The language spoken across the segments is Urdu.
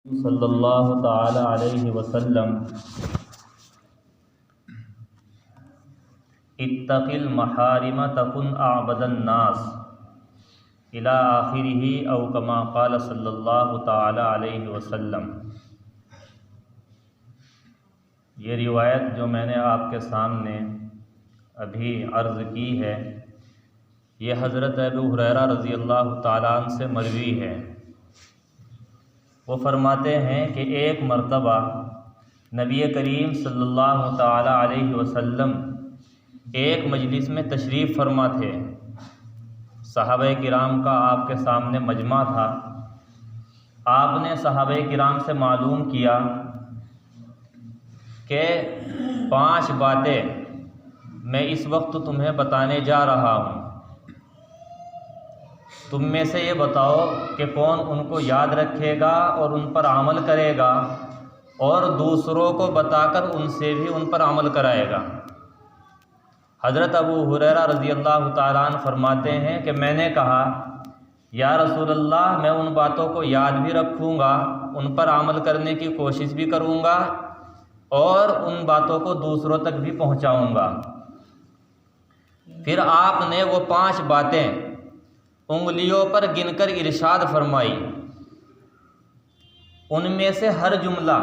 صلی اللہ تعالی علیہ وسلم اتق المحارم تکن اعبد الناس الی آخرہ او کما قال صلی اللہ تعالی علیہ وسلم۔ یہ روایت جو میں نے آپ کے سامنے ابھی عرض کی ہے، یہ حضرت ابو ہریرہ رضی اللہ تعالیٰ عنہ سے مروی ہے۔ وہ فرماتے ہیں کہ ایک مرتبہ نبی کریم صلی اللہ تعالیٰ علیہ وسلم ایک مجلس میں تشریف فرما تھے۔ صحابہ کرام کا آپ کے سامنے مجمع تھا۔ آپ نے صحابہ کرام سے معلوم کیا کہ 5 باتیں میں اس وقت تمہیں بتانے جا رہا ہوں، تم میں سے یہ بتاؤ کہ کون ان کو یاد رکھے گا اور ان پر عمل کرے گا اور دوسروں کو بتا کر ان سے بھی ان پر عمل کرائے گا۔ حضرت ابو ہریرہ رضی اللہ تعالیٰ عنہ فرماتے ہیں کہ میں نے کہا یا رسول اللہ، میں ان باتوں کو یاد بھی رکھوں گا، ان پر عمل کرنے کی کوشش بھی کروں گا اور ان باتوں کو دوسروں تک بھی پہنچاؤں گا۔ پھر آپ نے وہ 5 باتیں انگلیوں پر گن کر ارشاد فرمائی۔ ان میں سے ہر جملہ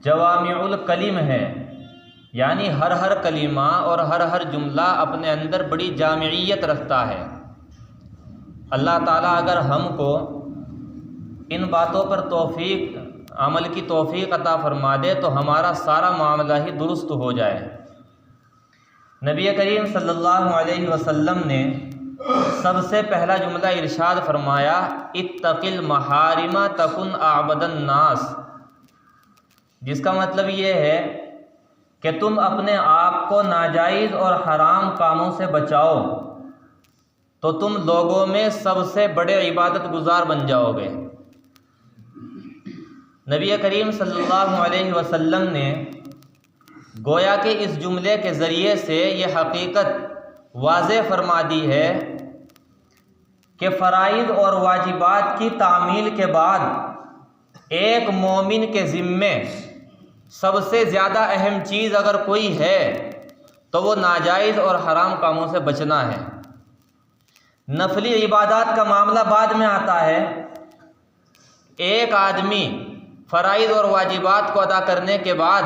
جوامع الکلم ہے، یعنی ہر کلمہ اور ہر جملہ اپنے اندر بڑی جامعیت رکھتا ہے۔ اللہ تعالیٰ اگر ہم کو ان باتوں پر عمل کی توفیق عطا فرما دے تو ہمارا سارا معاملہ ہی درست ہو جائے۔ نبی کریم صلی اللہ علیہ وسلم نے سب سے پہلا جملہ ارشاد فرمایا، اتق المحارم تکن اعبد الناس، جس کا مطلب یہ ہے کہ تم اپنے آپ کو ناجائز اور حرام کاموں سے بچاؤ تو تم لوگوں میں سب سے بڑے عبادت گزار بن جاؤ گے۔ نبی کریم صلی اللہ علیہ وسلم نے گویا کہ اس جملے کے ذریعے سے یہ حقیقت واضح فرما دی ہے کہ فرائض اور واجبات کی تعمیل کے بعد ایک مومن کے ذمے سب سے زیادہ اہم چیز اگر کوئی ہے تو وہ ناجائز اور حرام کاموں سے بچنا ہے۔ نفلی عبادات کا معاملہ بعد میں آتا ہے۔ ایک آدمی فرائض اور واجبات کو ادا کرنے کے بعد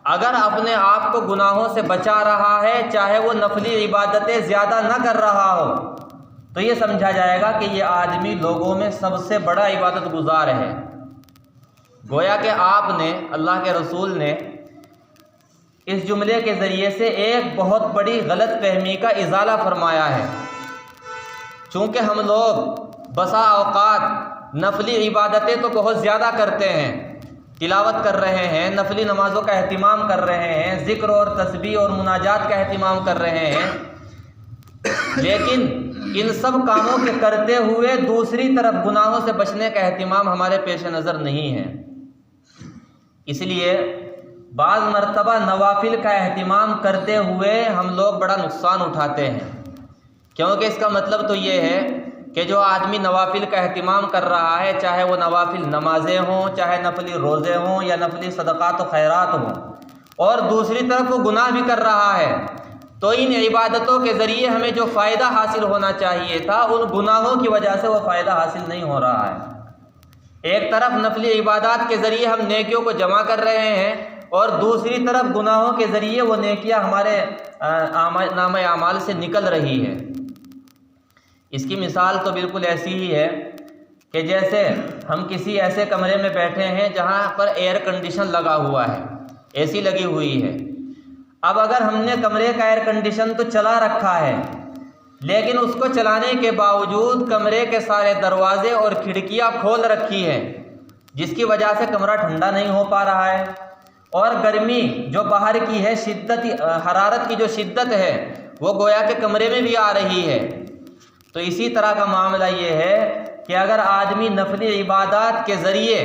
اگر اپنے آپ کو گناہوں سے بچا رہا ہے، چاہے وہ نفلی عبادتیں زیادہ نہ کر رہا ہو، تو یہ سمجھا جائے گا کہ یہ آدمی لوگوں میں سب سے بڑا عبادت گزار ہے۔ گویا کہ آپ نے، اللہ کے رسول نے اس جملے کے ذریعے سے ایک بہت بڑی غلط فہمی کا ازالہ فرمایا ہے۔ چونکہ ہم لوگ بسا اوقات نفلی عبادتیں تو بہت زیادہ کرتے ہیں، تلاوت کر رہے ہیں، نفلی نمازوں کا اہتمام کر رہے ہیں، ذکر اور تسبیح اور مناجات کا اہتمام کر رہے ہیں، لیکن ان سب کاموں کے کرتے ہوئے دوسری طرف گناہوں سے بچنے کا اہتمام ہمارے پیش نظر نہیں ہے۔ اس لیے بعض مرتبہ نوافل کا اہتمام کرتے ہوئے ہم لوگ بڑا نقصان اٹھاتے ہیں، کیونکہ اس کا مطلب تو یہ ہے کہ جو آدمی نوافل کا اہتمام کر رہا ہے، چاہے وہ نوافل نمازیں ہوں، چاہے نفلی روزے ہوں یا نفلی صدقات و خیرات ہوں، اور دوسری طرف وہ گناہ بھی کر رہا ہے، تو ان عبادتوں کے ذریعے ہمیں جو فائدہ حاصل ہونا چاہیے تھا، ان گناہوں کی وجہ سے وہ فائدہ حاصل نہیں ہو رہا ہے۔ ایک طرف نفلی عبادات کے ذریعے ہم نیکیوں کو جمع کر رہے ہیں اور دوسری طرف گناہوں کے ذریعے وہ نیکیاں ہمارے نامہ اعمال سے نکل رہی ہے۔ اس کی مثال تو بالکل ایسی ہی ہے کہ جیسے ہم کسی ایسے کمرے میں بیٹھے ہیں جہاں پر ایئر کنڈیشن لگا ہوا ہے، اے سی لگی ہوئی ہے۔ اب اگر ہم نے کمرے کا ایئر کنڈیشن تو چلا رکھا ہے، لیکن اس کو چلانے کے باوجود کمرے کے سارے دروازے اور کھڑکیاں کھول رکھی ہیں، جس کی وجہ سے کمرہ ٹھنڈا نہیں ہو پا رہا ہے، اور گرمی جو باہر کی ہے، حرارت کی جو شدت ہے وہ گویا کہ کمرے میں بھی آ رہی ہے۔ تو اسی طرح کا معاملہ یہ ہے کہ اگر آدمی نفلی عبادات کے ذریعے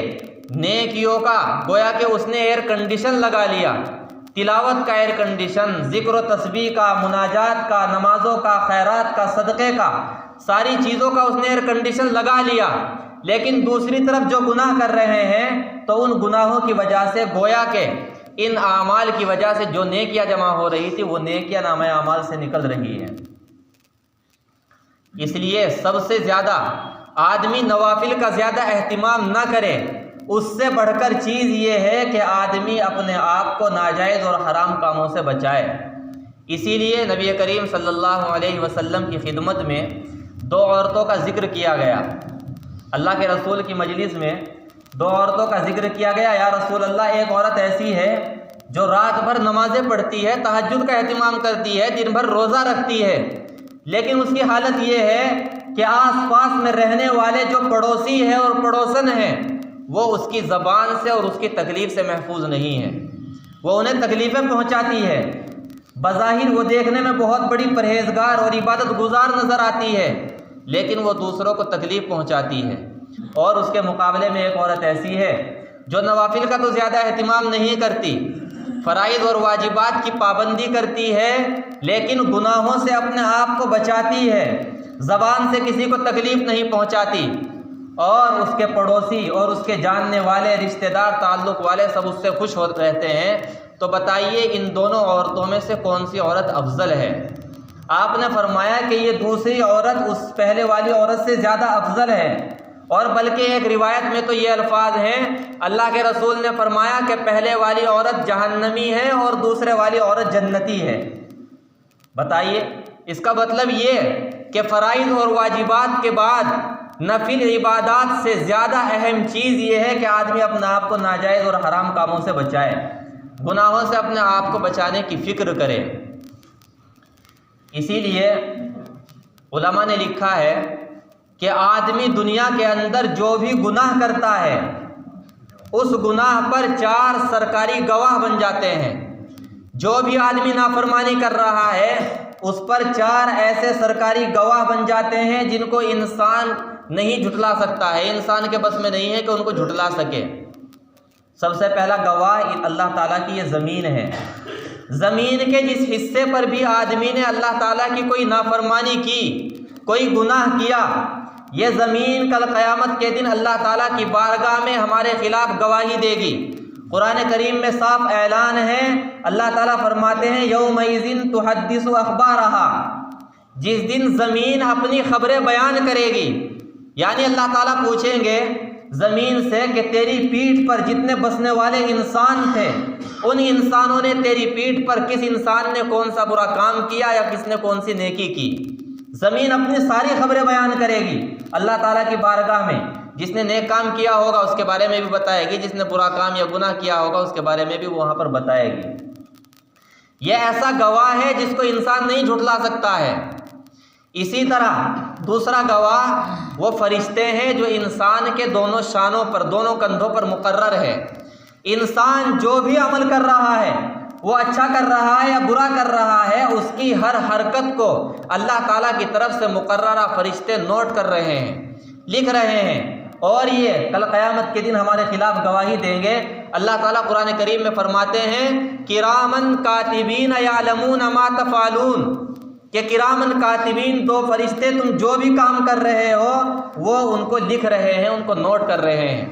نیکیوں کا گویا کہ اس نے ایئر کنڈیشن لگا لیا، تلاوت کا ایئر کنڈیشن، ذکر و تسبیح کا، مناجات کا، نمازوں کا، خیرات کا، صدقے کا، ساری چیزوں کا اس نے ایئر کنڈیشن لگا لیا، لیکن دوسری طرف جو گناہ کر رہے ہیں تو ان گناہوں کی وجہ سے گویا کہ ان اعمال کی وجہ سے جو نیکیاں جمع ہو رہی تھی وہ نیکیاں نامہ اعمال سے نکل رہی ہیں۔ اس لیے سب سے زیادہ آدمی نوافل کا زیادہ اہتمام نہ کرے، اس سے بڑھ کر چیز یہ ہے کہ آدمی اپنے آپ کو ناجائز اور حرام کاموں سے بچائے۔ اسی لیے نبی کریم صلی اللہ علیہ وسلم کی خدمت میں دو عورتوں کا ذکر کیا گیا۔ اللہ کے رسول کی مجلس میں دو عورتوں کا ذکر کیا گیا۔ یا رسول اللہ، ایک عورت ایسی ہے جو رات بھر نمازیں پڑھتی ہے، تہجد کا اہتمام کرتی ہے، دن بھر روزہ رکھتی ہے، لیکن اس کی حالت یہ ہے کہ آس پاس میں رہنے والے جو پڑوسی ہیں اور پڑوسن ہیں وہ اس کی زبان سے اور اس کی تکلیف سے محفوظ نہیں ہے، وہ انہیں تکلیفیں پہنچاتی ہے۔ بظاہر وہ دیکھنے میں بہت بڑی پرہیزگار اور عبادت گزار نظر آتی ہے، لیکن وہ دوسروں کو تکلیف پہنچاتی ہے۔ اور اس کے مقابلے میں ایک عورت ایسی ہے جو نوافل کا تو زیادہ اہتمام نہیں کرتی، فرائض اور واجبات کی پابندی کرتی ہے، لیکن گناہوں سے اپنے آپ کو بچاتی ہے، زبان سے کسی کو تکلیف نہیں پہنچاتی، اور اس کے پڑوسی اور اس کے جاننے والے رشتہ دار تعلق والے سب اس سے خوش ہو رہتے ہیں۔ تو بتائیے ان دونوں عورتوں میں سے کون سی عورت افضل ہے؟ آپ نے فرمایا کہ یہ دوسری عورت اس پہلے والی عورت سے زیادہ افضل ہے، اور بلکہ ایک روایت میں تو یہ الفاظ ہیں، اللہ کے رسول نے فرمایا کہ پہلے والی عورت جہنمی ہے اور دوسرے والی عورت جنتی ہے۔ بتائیے، اس کا مطلب یہ کہ فرائض اور واجبات کے بعد نفل عبادات سے زیادہ اہم چیز یہ ہے کہ آدمی اپنے آپ کو ناجائز اور حرام کاموں سے بچائے، گناہوں سے اپنے آپ کو بچانے کی فکر کرے۔ اسی لیے علماء نے لکھا ہے کہ آدمی دنیا کے اندر جو بھی گناہ کرتا ہے اس گناہ پر 4 سرکاری گواہ بن جاتے ہیں۔ جو بھی آدمی نافرمانی کر رہا ہے اس پر 4 ایسے سرکاری گواہ بن جاتے ہیں جن کو انسان نہیں جھٹلا سکتا ہے، انسان کے بس میں نہیں ہے کہ ان کو جھٹلا سکے۔ سب سے پہلا گواہ اللہ تعالیٰ کی یہ زمین ہے۔ زمین کے جس حصے پر بھی آدمی نے اللہ تعالیٰ کی کوئی نافرمانی کی، کوئی گناہ کیا، یہ زمین کل قیامت کے دن اللہ تعالیٰ کی بارگاہ میں ہمارے خلاف گواہی دے گی۔ قرآن کریم میں صاف اعلان ہے، اللہ تعالیٰ فرماتے ہیں یومئذ تحدث اخبارہا، جس دن زمین اپنی خبریں بیان کرے گی، یعنی اللہ تعالیٰ پوچھیں گے زمین سے کہ تیری پیٹھ پر جتنے بسنے والے انسان تھے ان انسانوں نے تیری پیٹھ پر کس انسان نے کون سا برا کام کیا یا کس نے کون سی نیکی کی۔ زمین اپنی ساری خبریں بیان کرے گی اللہ تعالیٰ کی بارگاہ میں، جس نے نیک کام کیا ہوگا اس کے بارے میں بھی بتائے گی، جس نے برا کام یا گناہ کیا ہوگا اس کے بارے میں بھی وہاں پر بتائے گی۔ یہ ایسا گواہ ہے جس کو انسان نہیں جھٹلا سکتا ہے۔ اسی طرح دوسرا گواہ وہ فرشتے ہیں جو انسان کے دونوں شانوں پر، دونوں کندھوں پر مقرر ہے۔ انسان جو بھی عمل کر رہا ہے، وہ اچھا کر رہا ہے یا برا کر رہا ہے، اس کی ہر حرکت کو اللہ تعالیٰ کی طرف سے مقررہ فرشتے نوٹ کر رہے ہیں، لکھ رہے ہیں، اور یہ کل قیامت کے دن ہمارے خلاف گواہی دیں گے۔ اللہ تعالیٰ قرآن کریم میں فرماتے ہیں کرامن کاتبین یعلمون ما تفعلون، کہ کرامن کاتبین 2 فرشتے تم جو بھی کام کر رہے ہو وہ ان کو لکھ رہے ہیں، ان کو نوٹ کر رہے ہیں،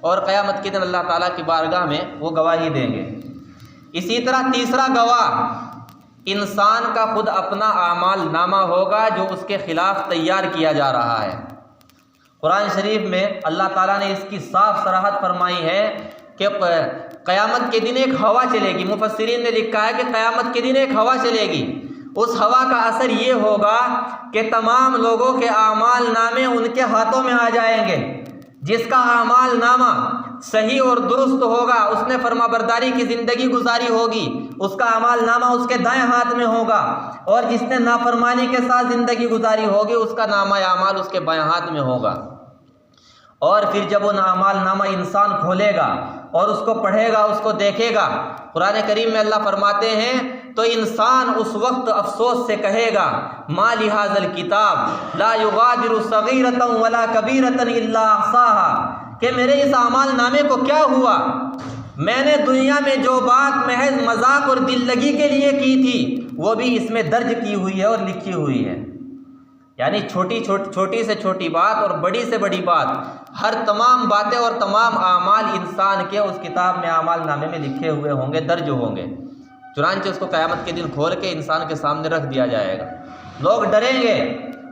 اور قیامت کے دن اللہ تعالیٰ کی بارگاہ میں وہ گواہی دیں گے۔ اسی طرح تیسرا گواہ انسان کا خود اپنا اعمال نامہ ہوگا جو اس کے خلاف تیار کیا جا رہا ہے۔ قرآن شریف میں اللہ تعالیٰ نے اس کی صاف صراحت فرمائی ہے کہ قیامت کے دن ایک ہوا چلے گی۔ مفسرین نے لکھا ہے کہ قیامت کے دن ایک ہوا چلے گی، اس ہوا کا اثر یہ ہوگا کہ تمام لوگوں کے اعمال نامے ان کے ہاتھوں میں آ جائیں گے۔ جس کا اعمال نامہ صحیح اور درست ہوگا، اس نے فرما برداری کی زندگی گزاری ہوگی، اس کا اعمال نامہ اس کے دائیں ہاتھ میں ہوگا، اور جس نے نافرمانی کے ساتھ زندگی گزاری ہوگی اس کا نامہ اعمال اس کے بائیں ہاتھ میں ہوگا۔ اور پھر جب وہ اعمال نامہ انسان کھولے گا اور اس کو پڑھے گا، اس کو دیکھے گا، قرآن کریم میں اللہ فرماتے ہیں تو انسان اس وقت افسوس سے کہے گا ما لہذا الکتاب لا یغادر صغیرۃ ولا کبیرۃ الا احصاها، کہ میرے اس اعمال نامے کو کیا ہوا؟ میں نے دنیا میں جو بات محض مذاق اور دل لگی کے لیے کی تھی وہ بھی اس میں درج کی ہوئی ہے اور لکھی ہوئی ہے۔ یعنی چھوٹی سے چھوٹی بات اور بڑی سے بڑی بات، ہر تمام باتیں اور تمام اعمال انسان کے اس کتاب میں اعمال نامے میں لکھے ہوئے ہوں گے، درج ہوں گے۔ چنانچہ اس کو قیامت کے دن کھول کے انسان کے سامنے رکھ دیا جائے گا، لوگ ڈریں گے۔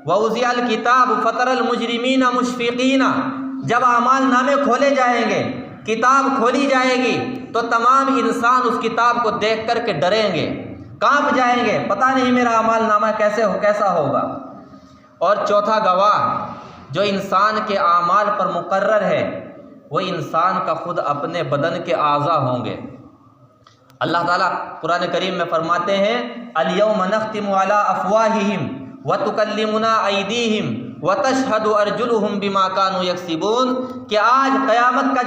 وَوُضِعَ الْكِتَابُ فَتَرَى الْمُجْرِمِينَ مُشْفِقِينَ، جب اعمال نامے کھولے جائیں گے، کتاب کھولی جائے گی تو تمام انسان اس کتاب کو دیکھ کر کے ڈریں گے، کانپ جائیں گے، پتہ نہیں میرا اعمال نامہ کیسا ہوگا۔ اور چوتھا گواہ جو انسان کے اعمال پر مقرر ہے، وہ انسان کا خود اپنے بدن کے اعضاء ہوں گے۔ اللہ تعالیٰ قرآن کریم میں فرماتے ہیں الْيَوْمَ نَخْتِمُ عَلَىٰ أَفْوَاهِهِمْ وَتُكَلِّمُنَا أَيْدِيهِمْ وَتَشْهَدُ أَرْجُلُهُمْ بِمَا كَانُوا يَكْسِبُونَ، کہ آج قیامت کا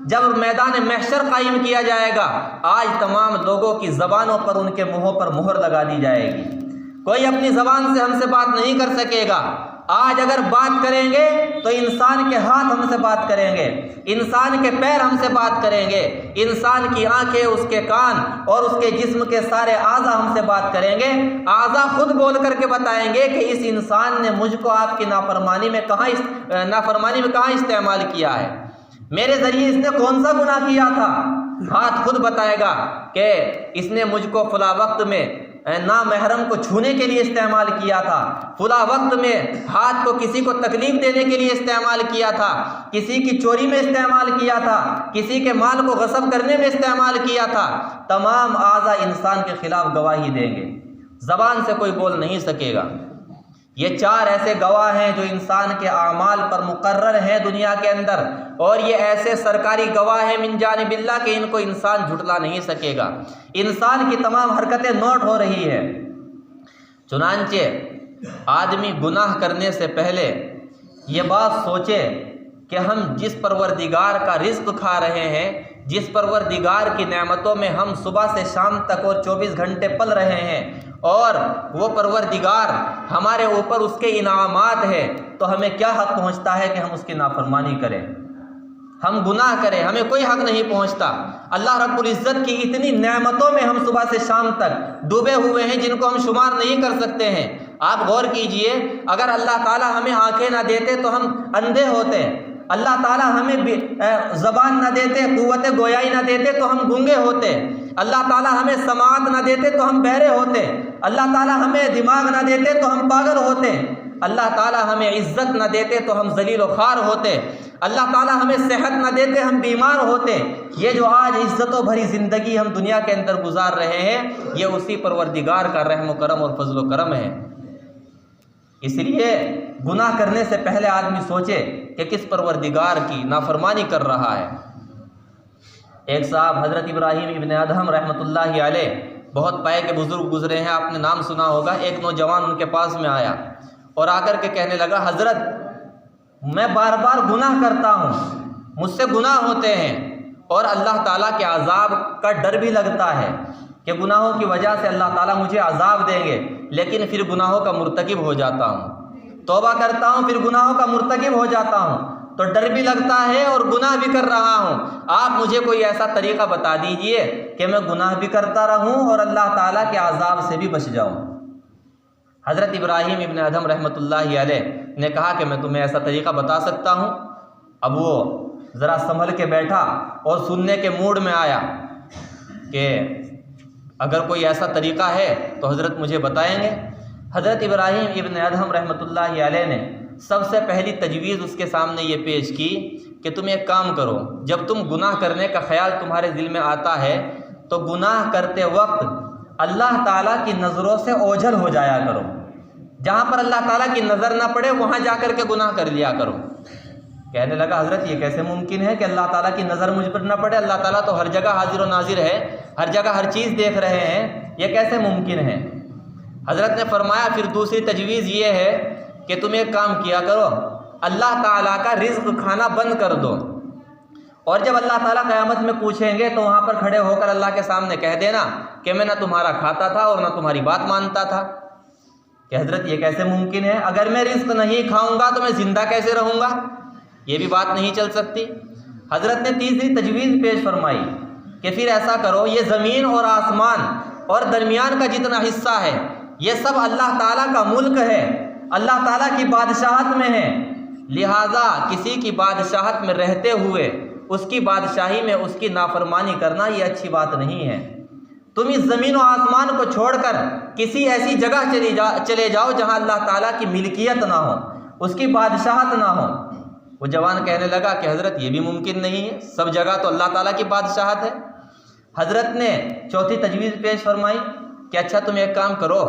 جب میدان محشر قائم کیا جائے گا، آج تمام لوگوں کی زبانوں پر، ان کے منہوں پر مہر لگا دی جائے گی، کوئی اپنی زبان سے ہم سے بات نہیں کر سکے گا۔ آج اگر بات کریں گے تو انسان کے ہاتھ ہم سے بات کریں گے، انسان کے پیر ہم سے بات کریں گے، انسان کی آنکھیں، اس کے کان اور اس کے جسم کے سارے اعضاء ہم سے بات کریں گے۔ اعضاء خود بول کر کے بتائیں گے کہ اس انسان نے مجھ کو آپ کی نافرمانی میں کہاں استعمال کیا ہے، میرے ذریعے اس نے کون سا گناہ کیا تھا۔ ہاتھ خود بتائے گا کہ اس نے مجھ کو فلاں وقت میں نامحرم کو چھونے کے لیے استعمال کیا تھا، فلاں وقت میں ہاتھ کو کسی کو تکلیف دینے کے لیے استعمال کیا تھا، کسی کی چوری میں استعمال کیا تھا، کسی کے مال کو غصب کرنے میں استعمال کیا تھا۔ تمام اعضاء انسان کے خلاف گواہی دیں گے، زبان سے کوئی بول نہیں سکے گا۔ یہ چار ایسے گواہ ہیں جو انسان کے اعمال پر مقرر ہیں دنیا کے اندر، اور یہ ایسے سرکاری گواہ ہیں من جانب اللہ کہ ان کو انسان جھٹلا نہیں سکے گا۔ انسان کی تمام حرکتیں نوٹ ہو رہی ہے۔ چنانچہ آدمی گناہ کرنے سے پہلے یہ بات سوچے کہ ہم جس پروردگار کا رزق کھا رہے ہیں، جس پروردگار کی نعمتوں میں ہم صبح سے شام تک اور 24 گھنٹے پل رہے ہیں، اور وہ پروردگار ہمارے اوپر اس کے انعامات ہے، تو ہمیں کیا حق پہنچتا ہے کہ ہم اس کی نافرمانی کریں، ہم گناہ کریں؟ ہمیں کوئی حق نہیں پہنچتا۔ اللہ رب العزت کی اتنی نعمتوں میں ہم صبح سے شام تک ڈوبے ہوئے ہیں جن کو ہم شمار نہیں کر سکتے ہیں۔ آپ غور کیجئے، اگر اللہ تعالیٰ ہمیں آنکھیں نہ دیتے تو ہم اندھے ہوتے، اللہ تعالیٰ ہمیں زبان نہ دیتے، قوت گویائی نہ دیتے تو ہم گونگے ہوتے، اللہ تعالیٰ ہمیں سماعت نہ دیتے تو ہم بہرے ہوتے، اللہ تعالیٰ ہمیں دماغ نہ دیتے تو ہم پاگل ہوتے، اللہ تعالیٰ ہمیں عزت نہ دیتے تو ہم ذلیل و خوار ہوتے، اللہ تعالیٰ ہمیں صحت نہ دیتے ہم بیمار ہوتے۔ یہ جو آج عزتوں بھری زندگی ہم دنیا کے اندر گزار رہے ہیں، یہ اسی پروردگار کا رحم و کرم اور فضل و کرم ہے۔ اس لیے گناہ کرنے سے پہلے آدمی سوچے کہ کس پروردگار کی نافرمانی کر رہا ہے۔ ایک صاحب حضرت ابراہیم ابن ادہم رحمۃ اللہ علیہ، بہت پائے کے بزرگ گزرے ہیں، آپ نے نام سنا ہوگا۔ ایک نوجوان ان کے پاس میں آیا اور آ کر کے کہنے لگا، حضرت میں بار بار گناہ کرتا ہوں، مجھ سے گناہ ہوتے ہیں اور اللہ تعالیٰ کے عذاب کا ڈر بھی لگتا ہے کہ گناہوں کی وجہ سے اللہ تعالیٰ مجھے عذاب دیں گے، لیکن پھر گناہوں کا مرتکب ہو جاتا ہوں، توبہ کرتا ہوں پھر گناہوں کا مرتکب ہو جاتا ہوں، تو ڈر بھی لگتا ہے اور گناہ بھی کر رہا ہوں۔ آپ مجھے کوئی ایسا طریقہ بتا دیجئے کہ میں گناہ بھی کرتا رہوں اور اللہ تعالیٰ کے عذاب سے بھی بچ جاؤں۔ حضرت ابراہیم ابن ادہم رحمۃ اللہ علیہ نے کہا کہ میں تمہیں ایسا طریقہ بتا سکتا ہوں۔ اب وہ ذرا سنبھل کے بیٹھا اور سننے کے موڈ میں آیا کہ اگر کوئی ایسا طریقہ ہے تو حضرت مجھے بتائیں گے۔ حضرت ابراہیم ابن ادہم رحمۃ اللہ علیہ نے سب سے پہلی تجویز اس کے سامنے یہ پیش کی کہ تم ایک کام کرو، جب تم گناہ کرنے کا خیال تمہارے دل میں آتا ہے تو گناہ کرتے وقت اللہ تعالیٰ کی نظروں سے اوجھل ہو جایا کرو، جہاں پر اللہ تعالیٰ کی نظر نہ پڑے وہاں جا کر کے گناہ کر لیا کرو۔ کہنے لگا، حضرت یہ کیسے ممکن ہے کہ اللہ تعالیٰ کی نظر مجھ پر نہ پڑے؟ اللہ تعالیٰ تو ہر جگہ حاضر و ناظر ہے، ہر جگہ ہر چیز دیکھ رہے ہیں، یہ کیسے ممکن ہے؟ حضرت نے فرمایا، پھر دوسری تجویز یہ ہے کہ تم ایک کام کیا کرو، اللہ تعالیٰ کا رزق کھانا بند کر دو، اور جب اللہ تعالیٰ قیامت میں پوچھیں گے تو وہاں پر کھڑے ہو کر اللہ کے سامنے کہہ دینا کہ میں نہ تمہارا کھاتا تھا اور نہ تمہاری بات مانتا تھا۔ کہ حضرت یہ کیسے ممکن ہے؟ اگر میں رزق نہیں کھاؤں گا تو میں زندہ کیسے رہوں گا؟ یہ بھی بات نہیں چل سکتی۔ حضرت نے تیسری تجویز پیش فرمائی کہ پھر ایسا کرو، یہ زمین اور آسمان اور درمیان کا جتنا حصہ ہے یہ سب اللہ تعالیٰ کا ملک ہے، اللہ تعالیٰ کی بادشاہت میں ہیں، لہٰذا کسی کی بادشاہت میں رہتے ہوئے اس کی بادشاہی میں اس کی نافرمانی کرنا یہ اچھی بات نہیں ہے۔ تم اس زمین و آسمان کو چھوڑ کر کسی ایسی جگہ چلے جاؤ جہاں اللہ تعالیٰ کی ملکیت نہ ہو، اس کی بادشاہت نہ ہو۔ وہ جوان کہنے لگا کہ حضرت یہ بھی ممکن نہیں ہے، سب جگہ تو اللہ تعالیٰ کی بادشاہت ہے۔ حضرت نے چوتھی تجویز پیش فرمائی کہ اچھا تم ایک کام کرو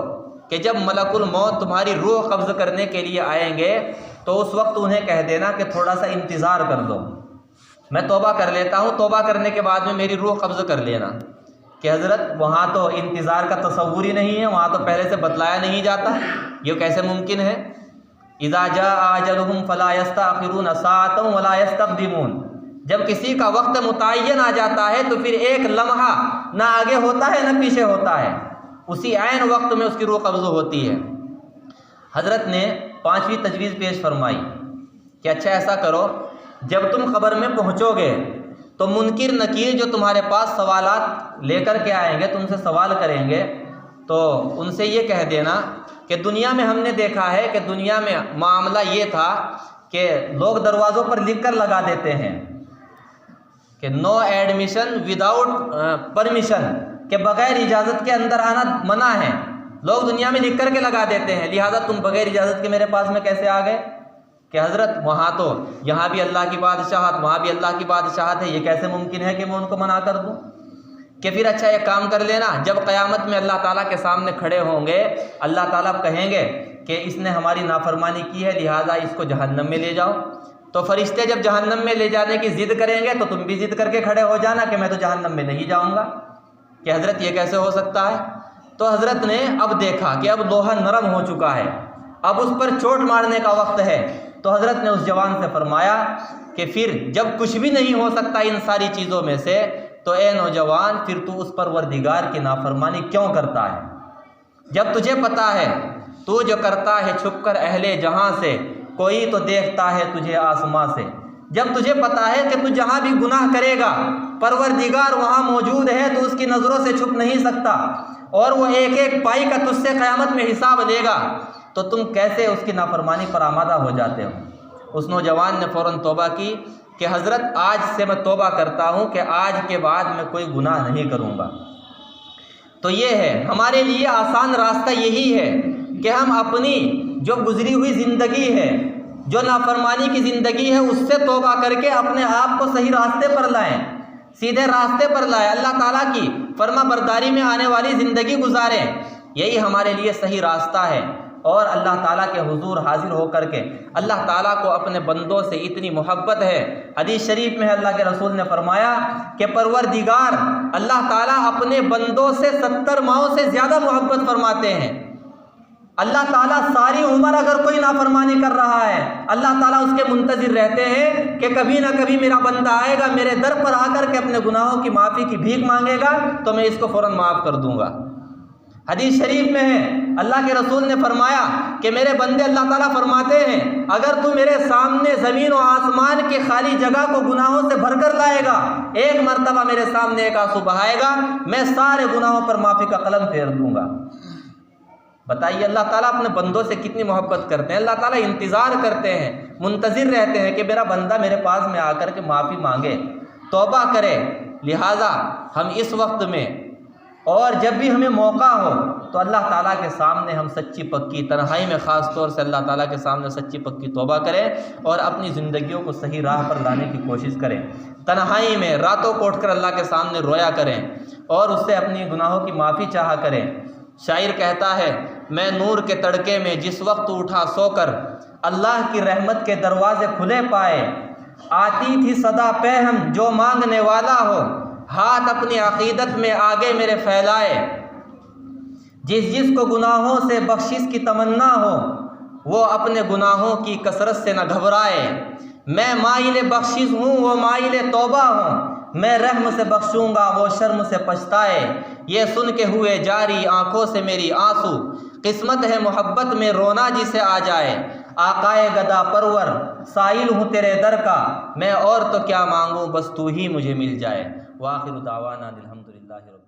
کہ جب ملک الموت تمہاری روح قبض کرنے کے لیے آئیں گے تو اس وقت انہیں کہہ دینا کہ تھوڑا سا انتظار کر دو، میں توبہ کر لیتا ہوں، توبہ کرنے کے بعد میں میری روح قبض کر لینا۔ کہ حضرت وہاں تو انتظار کا تصور ہی نہیں ہے، وہاں تو پہلے سے بتلایا نہیں جاتا، یہ کیسے ممکن ہے؟ اذا جاء اجلهم فلا يستأخرون ساعة ولا يستقدمون، جب کسی کا وقت متعین آ جاتا ہے تو پھر ایک لمحہ نہ آگے ہوتا ہے نہ پیچھے ہوتا ہے، اسی عین وقت میں اس کی روح قبض ہوتی ہے۔ حضرت نے پانچویں تجویز پیش فرمائی کہ اچھا ایسا کرو، جب تم قبر میں پہنچو گے تو منکر نکیر جو تمہارے پاس سوالات لے کر کے آئیں گے، تم سے سوال کریں گے، تو ان سے یہ کہہ دینا کہ دنیا میں ہم نے دیکھا ہے کہ دنیا میں معاملہ یہ تھا کہ لوگ دروازوں پر لکھ کر لگا دیتے ہیں کہ نو ایڈمیشن وداؤٹ پرمیشن، کہ بغیر اجازت کے اندر آنا منع ہے، لوگ دنیا میں لکھ کر کے لگا دیتے ہیں، لہٰذا تم بغیر اجازت کے میرے پاس میں کیسے آ گئے؟ کہ حضرت وہاں تو یہاں بھی اللہ کی بادشاہت، وہاں بھی اللہ کی بادشاہت ہے، یہ کیسے ممکن ہے کہ میں ان کو منع کر دوں؟ کہ پھر اچھا ایک کام کر لینا، جب قیامت میں اللہ تعالیٰ کے سامنے کھڑے ہوں گے، اللہ تعالیٰ کہیں گے کہ اس نے ہماری نافرمانی کی ہے لہٰذا اس کو جہنم میں لے جاؤ، تو فرشتے جب جہنم میں لے جانے کی ضد کریں گے تو تم بھی ضد کر کے کھڑے ہو جانا کہ میں تو جہنم میں نہیں جاؤں گا۔ کہ حضرت یہ کیسے ہو سکتا ہے؟ تو حضرت نے اب دیکھا کہ اب لوہا نرم ہو چکا ہے، اب اس پر چوٹ مارنے کا وقت ہے، تو حضرت نے اس جوان سے فرمایا کہ پھر جب کچھ بھی نہیں ہو سکتا ان ساری چیزوں میں سے، تو اے نوجوان پھر تو اس پروردگار کی نافرمانی کیوں کرتا ہے؟ جب تجھے پتا ہے تو جو کرتا ہے چھپ کر اہل جہاں سے، کوئی تو دیکھتا ہے تجھے آسماں سے۔ جب تجھے پتا ہے کہ تو جہاں بھی گناہ کرے گا پروردگار وہاں موجود ہے، تو اس کی نظروں سے چھپ نہیں سکتا، اور وہ ایک ایک پائی کا تجھ سے قیامت میں حساب لے گا، تو تم کیسے اس کی نافرمانی پر آمادہ ہو جاتے ہو؟ اس نوجوان نے فوراً توبہ کی کہ حضرت آج سے میں توبہ کرتا ہوں کہ آج کے بعد میں کوئی گناہ نہیں کروں گا۔ تو یہ ہے ہمارے لیے آسان راستہ، یہی ہے کہ ہم اپنی جو گزری ہوئی زندگی ہے، جو نافرمانی کی زندگی ہے، اس سے توبہ کر کے اپنے آپ کو صحیح راستے پر لائیں، سیدھے راستے پر لائیں، اللہ تعالیٰ کی فرما برداری میں آنے والی زندگی گزاریں، یہی ہمارے لیے صحیح راستہ ہے۔ اور اللہ تعالیٰ کے حضور حاضر ہو کر کے اللہ تعالیٰ کو اپنے بندوں سے اتنی محبت ہے، حدیث شریف میں اللہ کے رسول نے فرمایا کہ پروردگار اللہ تعالیٰ اپنے بندوں سے 70 ماؤں سے زیادہ محبت فرماتے ہیں۔ اللہ تعالیٰ ساری عمر اگر کوئی نافرمانی کر رہا ہے، اللہ تعالیٰ اس کے منتظر رہتے ہیں کہ کبھی نہ کبھی میرا بندہ آئے گا، میرے در پر آ کر کے اپنے گناہوں کی معافی کی بھیک مانگے گا، تو میں اس کو فوراً معاف کر دوں گا۔ حدیث شریف میں ہے اللہ کے رسول نے فرمایا کہ میرے بندے، اللہ تعالیٰ فرماتے ہیں اگر تو میرے سامنے زمین و آسمان کے خالی جگہ کو گناہوں سے بھر کر لائے گا، ایک مرتبہ میرے سامنے ایک آنسو بہائے گا، میں سارے گناہوں پر معافی کا قلم پھیر دوں گا۔ بتائیے اللہ تعالیٰ اپنے بندوں سے کتنی محبت کرتے ہیں، اللہ تعالیٰ انتظار کرتے ہیں، منتظر رہتے ہیں کہ میرا بندہ میرے پاس میں آ کر کے معافی مانگے، توبہ کرے۔ لہٰذا ہم اس وقت میں اور جب بھی ہمیں موقع ہو تو اللہ تعالیٰ کے سامنے ہم سچی پکی، تنہائی میں خاص طور سے اللہ تعالیٰ کے سامنے سچی پکی توبہ کریں اور اپنی زندگیوں کو صحیح راہ پر لانے کی کوشش کریں، تنہائی میں راتوں کو اٹھ کر اللہ کے سامنے رویا کریں اور اس سے اپنی گناہوں کی معافی چاہا کریں۔ شاعر کہتا ہے میں نور کے تڑکے میں جس وقت اٹھا سو کر، اللہ کی رحمت کے دروازے کھلے پائے، آتی تھی صدا پہم جو مانگنے والا ہو، ہاتھ اپنی عقیدت میں آگے میرے پھیلائے، جس کو گناہوں سے بخشش کی تمنا ہو، وہ اپنے گناہوں کی کثرت سے نہ گھبرائے، میں مائل بخشش ہوں وہ مائل توبہ ہوں، میں رحم سے بخشوں گا وہ شرم سے پچھتائے، یہ سن کے ہوئے جاری آنکھوں سے میری آنسو، قسمت ہے محبت میں رونا جسے آ جائے، آقائے گدا پرور سائل ہوں تیرے در کا، میں اور تو کیا مانگوں بس تو ہی مجھے مل جائے۔ وآخر دعوانا الحمدللہ رب